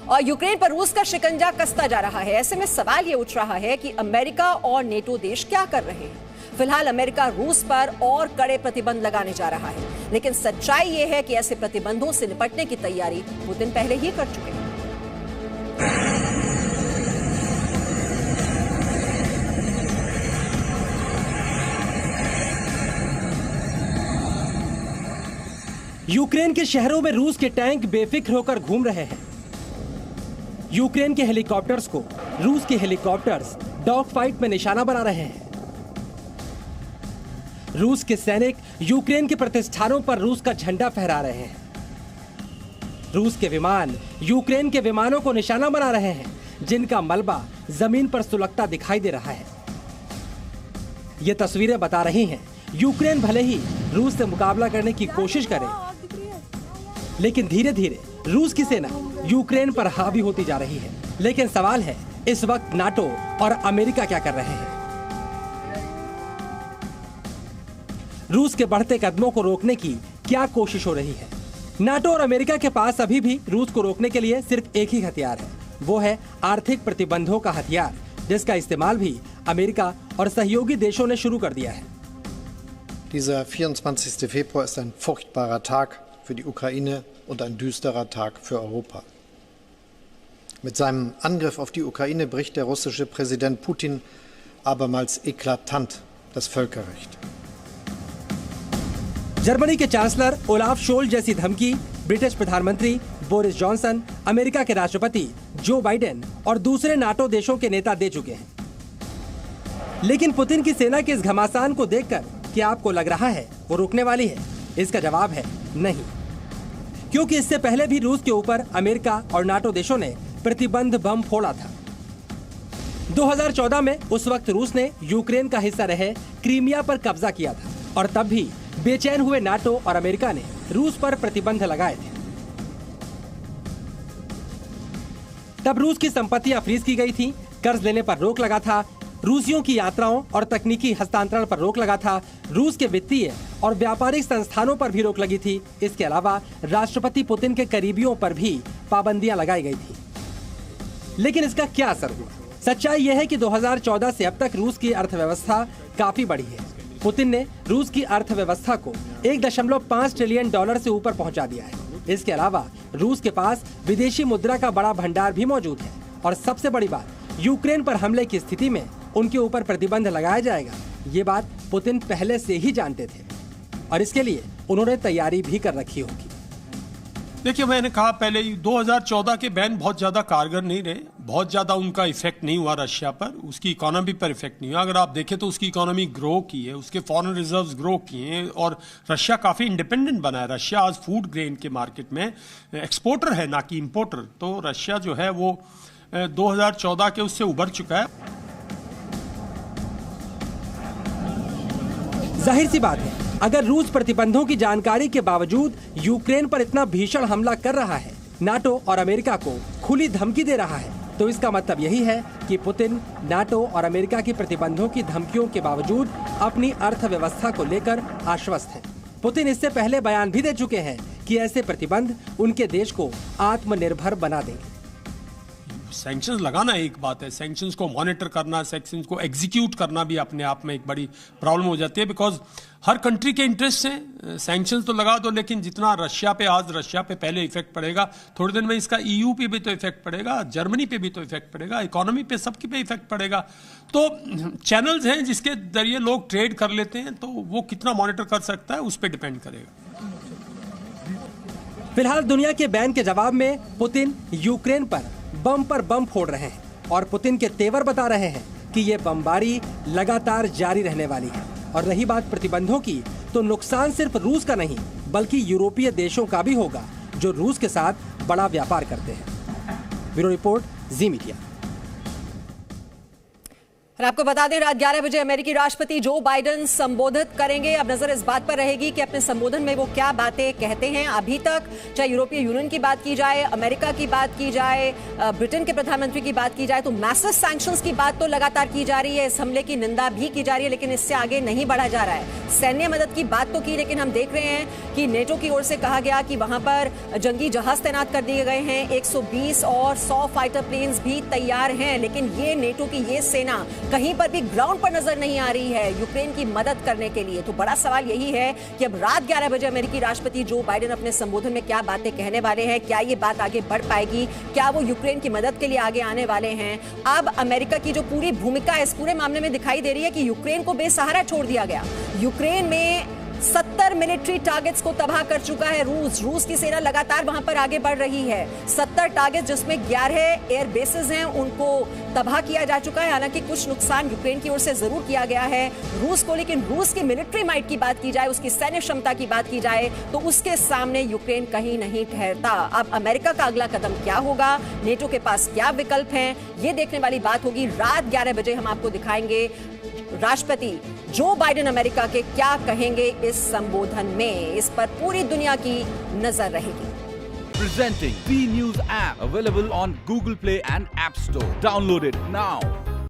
और यूक्रेन पर रूस का शिकंजा कसता जा रहा है। ऐसे में सवाल ये उठ रहा है कि अमेरिका और नेटो देश क्या कर रहे हैं। फिलहाल अमेरिका रूस पर और कड़े प्रतिबंध लगाने जा रहा है, लेकिन सच्चाई ये है कि ऐसे प्रतिबंधों से निपटने की तैयारी पुतिन पहले ही कर चुके हैं। यूक्रेन के शहरों में रूस के टैंक बेफिक्र होकर घूम रहे हैं। यूक्रेन के हेलीकॉप्टर्स को रूस के हेलीकॉप्टर्स डॉग फाइट में निशाना बना रहे हैं। रूस के सैनिक यूक्रेन के प्रतिष्ठानों पर रूस का झंडा फहरा रहे हैं। रूस के विमान यूक्रेन के विमानों को निशाना बना रहे हैं, जिनका मलबा जमीन पर सुलगता दिखाई दे रहा है। ये तस्वीरें बता रही हैं, यूक्रेन भले ही रूस से मुकाबला करने की कोशिश करे, लेकिन धीरे धीरे रूस की सेना यूक्रेन पर हावी होती जा रही है। लेकिन सवाल है, इस वक्त नाटो और अमेरिका क्या कर रहे हैं? रूस के बढ़ते कदमों को रोकने की क्या कोशिश हो रही है? नाटो और अमेरिका के पास अभी भी रूस को रोकने के लिए सिर्फ एक ही हथियार है, वो है आर्थिक प्रतिबंधों का हथियार, जिसका इस्तेमाल भी अमेरिका और सहयोगी देशों ने शुरू कर दिया है। Dieser 24. Februar ist ein furchtbarer Tag für die Ukraine und ein düsterer Tag für Europa. Mit seinem Angriff auf die Ukraine bricht der russische Präsident Putin abermals eklatant das Völkerrecht. Germany के chancellor Olaf Scholz जैसी धमकी British प्रधानमंत्री Boris Johnson, America के राष्ट्रपति Joe Biden और दूसरे NATO देशों के नेता दे चुके हैं। लेकिन पुतिन की सेना के इस घमासान को देखकर क्या आपको लग रहा है वो रुकने वाली है? इसका जवाब है नहीं, क्योंकि इससे पहले भी रूस के ऊपर अमेरिका और नाटो देशों ने प्रतिबंध बम फोड़ा था। 2014 में उस वक्त रूस ने यूक्रेन का हिस्सा रहे क्रीमिया पर कब्जा किया था, और तब भी बेचैन हुए नाटो और अमेरिका ने रूस पर प्रतिबंध लगाए थे। तब रूस की संपत्तियां फ्रीज की गई थी, कर्ज लेने पर रोक लगा था, रूसियों की यात्राओं और तकनीकी हस्तांतरण पर रोक लगा था, रूस के वित्तीय और व्यापारिक संस्थानों पर भी रोक लगी थी। इसके अलावा राष्ट्रपति पुतिन के करीबियों पर भी पाबंदियां लगाई गई थी। लेकिन इसका क्या असर हुआ? सच्चाई यह है कि 2014 से अब तक रूस की अर्थव्यवस्था काफी बढ़ी है। पुतिन ने रूस की अर्थव्यवस्था को 1.5 ट्रिलियन डॉलर से ऊपर पहुंचा दिया है। इसके अलावा रूस के पास विदेशी मुद्रा का बड़ा भंडार भी मौजूद है, और सबसे बड़ी बात, यूक्रेन पर हमले की स्थिति में उनके ऊपर प्रतिबंध लगाया जाएगा। ये बात पुतिन पहले से ही जानते थे, और इसके लिए उन्होंने तैयारी भी कर रखी होगी। देखिए, मैंने कहा पहले 2014 के बैन बहुत ज़्यादा कारगर नहीं रहे, बहुत ज़्यादा उनका इफेक्ट नहीं हुआ रशिया पर, उसकी इकोनॉमी पर इफेक्ट नहीं हुआ। अगर आप देखें तो उसकी इकोनॉमी ग्रो की है, उसके फॉरेन रिजर्व्स ग्रो किए हैं, और रशिया काफ़ी इंडिपेंडेंट बना है। रशिया आज फूड ग्रेन के मार्केट में एक्सपोर्टर है, ना कि इम्पोर्टर। तो रशिया जो है वो 2014 के उससे उभर चुका है। जाहिर सी बात है, अगर रूस प्रतिबंधों की जानकारी के बावजूद यूक्रेन पर इतना भीषण हमला कर रहा है, नाटो और अमेरिका को खुली धमकी दे रहा है, तो इसका मतलब यही है कि पुतिन नाटो और अमेरिका की प्रतिबंधों की धमकियों के बावजूद अपनी अर्थव्यवस्था को लेकर आश्वस्त है। पुतिन इससे पहले बयान भी दे चुके हैं कि ऐसे प्रतिबंध उनके देश को आत्मनिर्भर बना देंगे। सैंक्शंस लगाना एक बात है, सैंक्शंस को मॉनिटर करना, सैंक्शंस को एग्जीक्यूट करना भी अपने आप में एक बड़ी प्रॉब्लम हो जाती है, बिकॉज हर कंट्री के इंटरेस्ट हैं। सैंक्शंस तो लगा दो, लेकिन जितना रशिया पे पहले इफेक्ट पड़ेगा, थोड़े दिन में इसका ईयू पे भी तो इफेक्ट पड़ेगा, जर्मनी पे भी तो इफेक्ट पड़ेगा, इकोनॉमी पे, सबकी पे इफेक्ट पड़ेगा। तो चैनल्स हैं जिसके जरिए लोग ट्रेड कर लेते हैं, तो वो कितना मॉनिटर कर सकता है उस पर डिपेंड करेगा। फिलहाल दुनिया के बैन के जवाब में पुतिन यूक्रेन पर बम फोड़ रहे हैं, और पुतिन के तेवर बता रहे हैं कि ये बमबारी लगातार जारी रहने वाली है। और रही बात प्रतिबंधों की, तो नुकसान सिर्फ रूस का नहीं बल्कि यूरोपीय देशों का भी होगा, जो रूस के साथ बड़ा व्यापार करते हैं। ब्यूरो रिपोर्ट, जी मीडिया। और आपको बता दें, रात 11 बजे अमेरिकी राष्ट्रपति जो बाइडेन संबोधित करेंगे। अब नजर इस बात पर रहेगी कि अपने संबोधन में वो क्या बातें कहते हैं। अभी तक चाहे यूरोपीय यूनियन की बात की जाए, अमेरिका की बात की जाए, ब्रिटेन के प्रधानमंत्री की बात की जाए, तो मैसिव सैंक्शंस की बात तो लगातार की जा रही है, इस हमले की निंदा भी की जा रही है, लेकिन इससे आगे नहीं बढ़ा जा रहा है। सैन्य मदद की बात तो की, लेकिन हम देख रहे हैं कि नेटो की ओर से कहा गया कि वहां पर जंगी जहाज तैनात कर दिए गए हैं, 120 और 100 फाइटर प्लेन्स भी तैयार हैं, लेकिन ये नेटो की ये सेना कहीं पर भी ग्राउंड पर नजर नहीं आ रही है यूक्रेन की मदद करने के लिए। तो बड़ा सवाल यही है कि अब रात 11 बजे अमेरिकी राष्ट्रपति जो बाइडेन अपने संबोधन में क्या बातें कहने वाले हैं, क्या ये बात आगे बढ़ पाएगी, क्या वो यूक्रेन की मदद के लिए आगे आने वाले हैं। अब अमेरिका की जो पूरी भूमिका इस पूरे मामले में दिखाई दे रही है कि यूक्रेन को बेसहारा छोड़ दिया गया। यूक्रेन में 70 मिलिट्री टारगेट्स को तबाह कर चुका है रूस की सेना लगातार वहां पर आगे बढ़ रही है। 70 टारगेट जिसमें 11 एयर बेसेस हैं उनको तबाह किया जा चुका है। हालांकि कुछ नुकसान यूक्रेन की ओर से जरूर किया गया है रूस को, लेकिन रूस की मिलिट्री माइट की बात की जाए, उसकी सैन्य क्षमता की बात की जाए, तो उसके सामने यूक्रेन कहीं नहीं ठहरता। अब अमेरिका का अगला कदम क्या होगा, नेटो के पास क्या विकल्प हैं, ये देखने वाली बात होगी। रात 11 बजे हम आपको दिखाएंगे राष्ट्रपति जो बाइडेन अमेरिका के क्या कहेंगे इस संबोधन में। इस पर पूरी दुनिया की नजर रहेगी। Presenting B News app available on Google Play and App Store. Download it now.